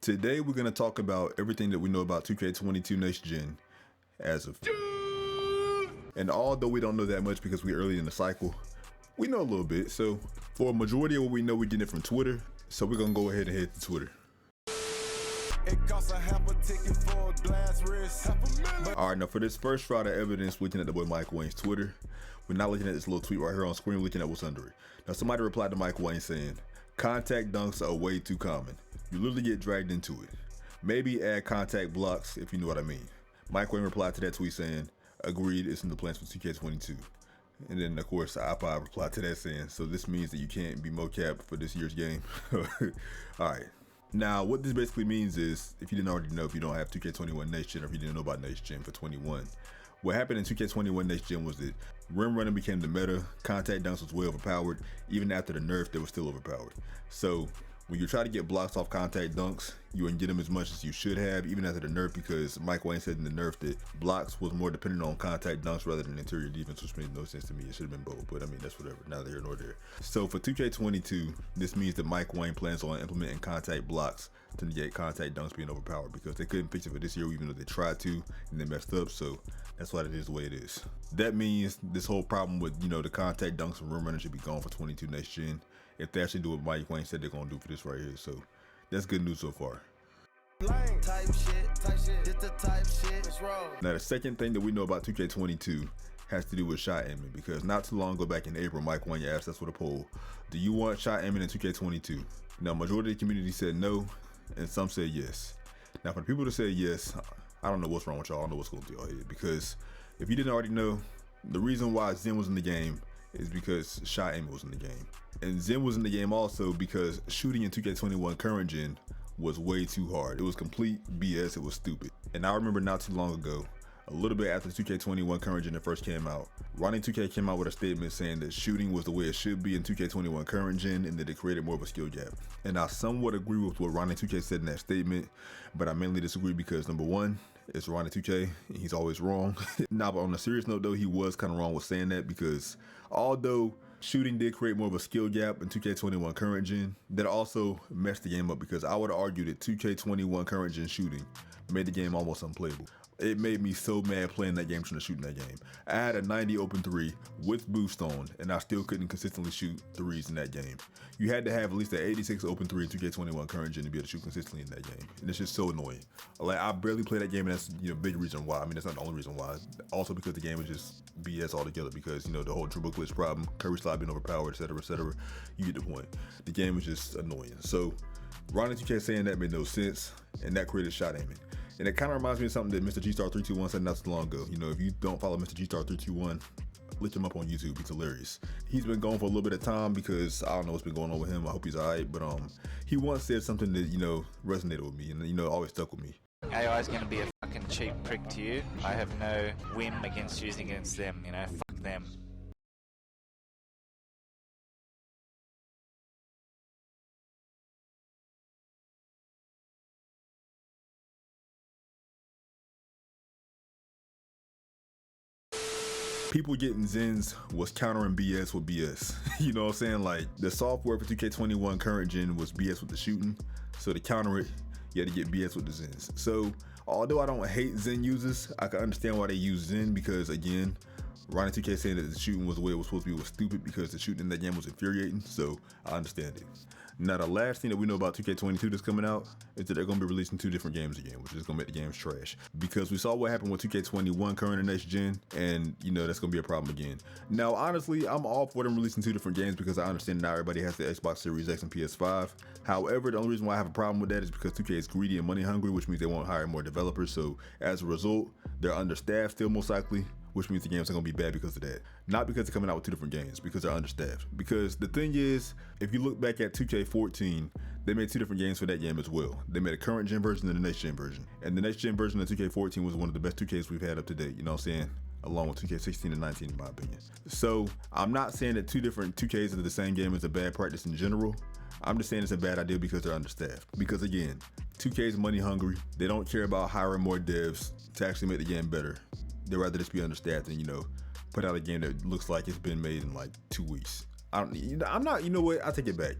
Today we're going to talk about everything that we know about 2K22 Next Gen as of. And although we don't know that much because we're early in the cycle, we know a little bit. So for a majority of what we know, we're getting it from Twitter. So we're going to go ahead and head to Twitter. It costs a half a ticket for a glass wrist. Alright, now for this first round of evidence, looking at the boy Mike Wayne's Twitter, we're not looking at this little tweet right here on screen, we're looking at what's under it. Now somebody replied to Mike Wayne saying, contact dunks are way too common. You literally get dragged into it. Maybe add contact blocks if you know what I mean. Mike Wayne replied to that tweet saying, agreed, it's in the plans for 2K22. And then of course I5 replied to that saying, so this means that you can't be mocap for this year's game. Alright. Now, what this basically means is, if you didn't already know, if you don't have 2K21 Next Gen, or if you didn't know about Next Gen for 21, what happened in 2K21 Next Gen was that rim running became the meta, contact dunks was way overpowered, even after the nerf, they were still overpowered. So, when you try to get blocks off contact dunks, you wouldn't get them as much as you should have, even after the nerf, because Mike Wayne said in the nerf that blocks was more dependent on contact dunks rather than interior defense, which made no sense to me. It should have been both, but I mean, that's whatever, neither here nor there. So for 2K22, this means that Mike Wayne plans on implementing contact blocks to negate contact dunks being overpowered, because they couldn't fix it for this year, even though they tried to, and they messed up, so that's why it is the way it is. That means this whole problem with, the contact dunks and rim running should be gone for 22 Next Gen, if they actually do what Mike Wayne said they're gonna do for this right here. So that's good news so far. Type shit, just the type shit, it's wrong. Now the second thing that we know about 2K22 has to do with shot aiming, because not too long ago back in April, Mike Wayne asked us with a poll, do you want shot aiming in 2K22? Now majority of the community said no, and some said yes. Now for the people that said yes, I don't know what's wrong with y'all, I don't know what's going through y'all head, because if you didn't already know, the reason why Zen was in the game is because shot aiming was in the game. And Zen was in the game also because shooting in 2K21 current gen was way too hard. It was complete BS, it was stupid. And I remember not too long ago, a little bit after 2K21 current gen first came out, Ronnie2K came out with a statement saying that shooting was the way it should be in 2K21 current gen and that it created more of a skill gap. And I somewhat agree with what Ronnie2K said in that statement, but I mainly disagree because number one, it's Ronnie2K, and he's always wrong. Now, but on a serious note though, he was kind of wrong with saying that, because although shooting did create more of a skill gap in 2K21 current gen, that also messed the game up, because I would argue that 2K21 current gen shooting made the game almost unplayable. It made me so mad playing that game, trying to shoot in that game. I had a 90 open three with boost on, and I still couldn't consistently shoot threes in that game. You had to have at least an 86 open three in 2K21 current gen to be able to shoot consistently in that game, and it's just so annoying. Like, I barely play that game, and that's big reason why. I mean, that's not the only reason why. Also because the game is just BS altogether, because the whole dribble glitch problem, Curry slide being overpowered, etc., etc. You get the point. The game is just annoying. So Ronnie2K saying that made no sense, and that created shot aiming. And it kind of reminds me of something that Mr. G-Star321 said not so long ago. If you don't follow Mr. G-Star321, look him up on YouTube. He's hilarious. He's been gone for a little bit of time because I don't know what's been going on with him. I hope he's alright. But he once said something that resonated with me, and always stuck with me. AI is going to be a fucking cheap prick to you. I have no whim against using against them. Fuck them. People getting Zens was countering BS with BS. You know what I'm saying? Like, the software for 2K21 current gen was BS with the shooting. So to counter it, you had to get BS with the Zens. So although I don't hate Zen users, I can understand why they use Zen, because again, Ronnie2K saying that the shooting was the way it was supposed to be was stupid, because the shooting in that game was infuriating. So I understand it. Now the last thing that we know about 2K22 that's coming out is that they're going to be releasing 2 different games again, which is going to make the games trash. Because we saw what happened with 2K21 current and next gen, and that's going to be a problem again. Now honestly, I'm all for them releasing 2 different games, because I understand now everybody has the Xbox Series X and PS5. However, the only reason why I have a problem with that is because 2K is greedy and money hungry, which means they won't hire more developers. So as a result, they're understaffed still most likely, which means the games are going to be bad because of that. Not because they're coming out with 2 different games, because they're understaffed. Because the thing is, if you look back at 2K14, they made 2 different games for that game as well. They made a current gen version and a next gen version. And the next gen version of 2K14 was one of the best 2Ks we've had up to date, you know what I'm saying? Along with 2K16 and 19 in my opinion. So I'm not saying that 2 different 2Ks of the same game is a bad practice in general. I'm just saying it's a bad idea because they're understaffed. Because again, 2K is money hungry. They don't care about hiring more devs to actually make the game better. They'd rather just be understaffed than, put out a game that looks like it's been made in like 2 weeks. I'm not, I take it back.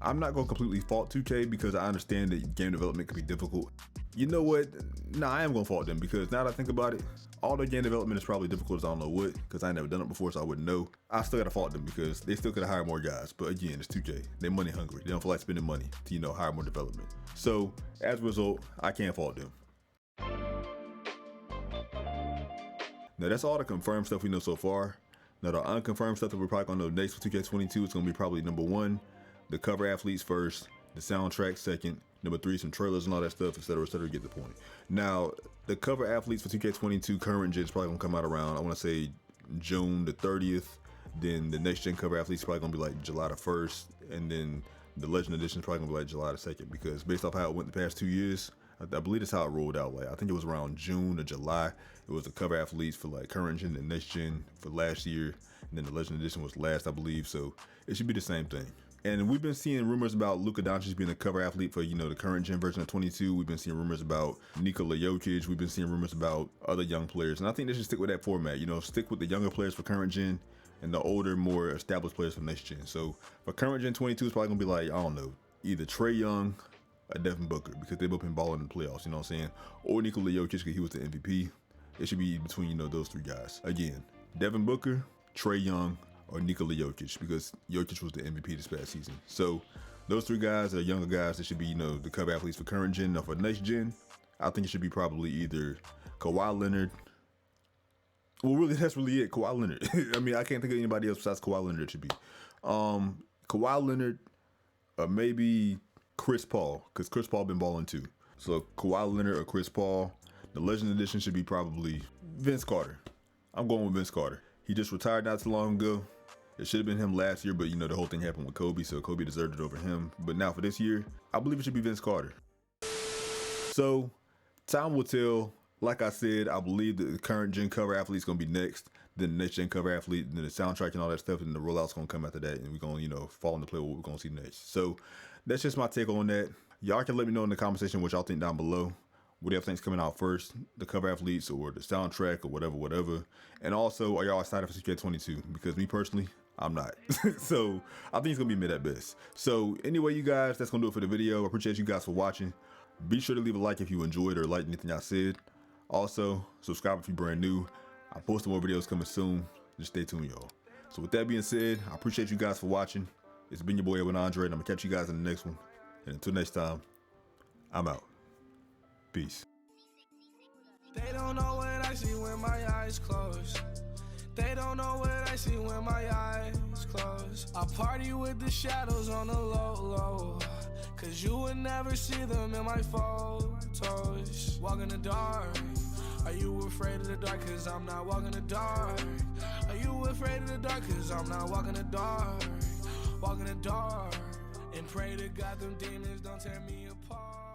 I'm not gonna completely fault 2K because I understand that game development can be difficult. You know what? Nah, I am gonna fault them because now that I think about it, all their game development is probably difficult as I don't know what, because I ain't never done it before, so I wouldn't know. I still gotta fault them because they still could have hired more guys. But again, it's 2K. They're money hungry. They don't feel like spending money to, you know, hire more development. So as a result, I can't fault them. Now that's all the confirmed stuff we know so far. Now the unconfirmed stuff that we're probably gonna know next for 2K22 is gonna be probably number 1, the cover athletes first, the soundtrack second, number 3, some trailers and all that stuff, etc., etc. Get the point. Now the cover athletes for 2K22 current gen is probably gonna come out around, I want to say June the 30th. Then the next gen cover athletes is probably gonna be like July the 1st, and then the Legend Edition is probably gonna be like July the 2nd, because based off how it went the past 2 years, I believe that's how it rolled out. Like I think it was around June or July. It was the cover athletes for like current gen and next gen for last year, and then the Legend Edition was last, I believe. So it should be the same thing. And we've been seeing rumors about Luka Doncic being a cover athlete for, you know, the current gen version of 22. We've been seeing rumors about Nikola Jokic. We've been seeing rumors about other young players, and I think they should stick with that format. You know, stick with the younger players for current gen and the older, more established players for next gen. So for current gen 22, it's probably gonna be like, I don't know, either Trae Young or Devin Booker, because they've both been balling in the playoffs, you know what I'm saying? Or Nikola Jokic, because he was the MVP. It should be between, you know, those 3 guys. Again, Devin Booker, Trae Young, or Nikola Jokic, because Jokic was the MVP this past season. So those 3 guys are younger guys that should be, you know, the cover athletes for current gen. Now for next gen, I think it should be probably either Kawhi Leonard. Well, really, that's really it, Kawhi Leonard. I mean, I can't think of anybody else besides Kawhi Leonard it should be. Kawhi Leonard, or maybe Chris Paul, because Chris Paul been balling too. So Kawhi Leonard or Chris Paul. The Legend Edition should be probably Vince Carter. I'm going with Vince Carter. He just retired not too long ago. It should have been him last year, but you know, the whole thing happened with Kobe, so Kobe deserved it over him. But now for this year, I believe it should be Vince Carter. So time will tell. Like I said, I believe that the current gen cover athlete is gonna be next, then the next gen cover athlete, then the soundtrack and all that stuff, and the rollout's gonna come after that, and we're gonna, you know, fall into play what we're gonna see next. So that's just my take on that. Y'all can let me know in the comment section what y'all think down below. What everything's coming out first, the cover athletes or the soundtrack or whatever. And also, are y'all excited for 2K22? Because me personally, I'm not. So I think it's gonna be mid at best. So anyway, you guys, that's gonna do it for the video. I appreciate you guys for watching. Be sure to leave a like if you enjoyed or liked anything I said. Also, subscribe if you're brand new. I'm posting more videos coming soon. Just stay tuned, y'all. So with that being said, I appreciate you guys for watching. It's been your boy Edwin Andre, and I'm gonna catch you guys in the next one. And until next time, I'm out. Peace. They don't know what I see when my eyes close. They don't know what I see when my eyes close. I party with the shadows on the low, cause you would never see them in my photos. Walk in the dark. Are you afraid of the dark? Cause I'm not walking the dark. Are you afraid of the dark? Cause I'm not walking the dark. Walk in the dark and pray to God them demons don't tear me apart.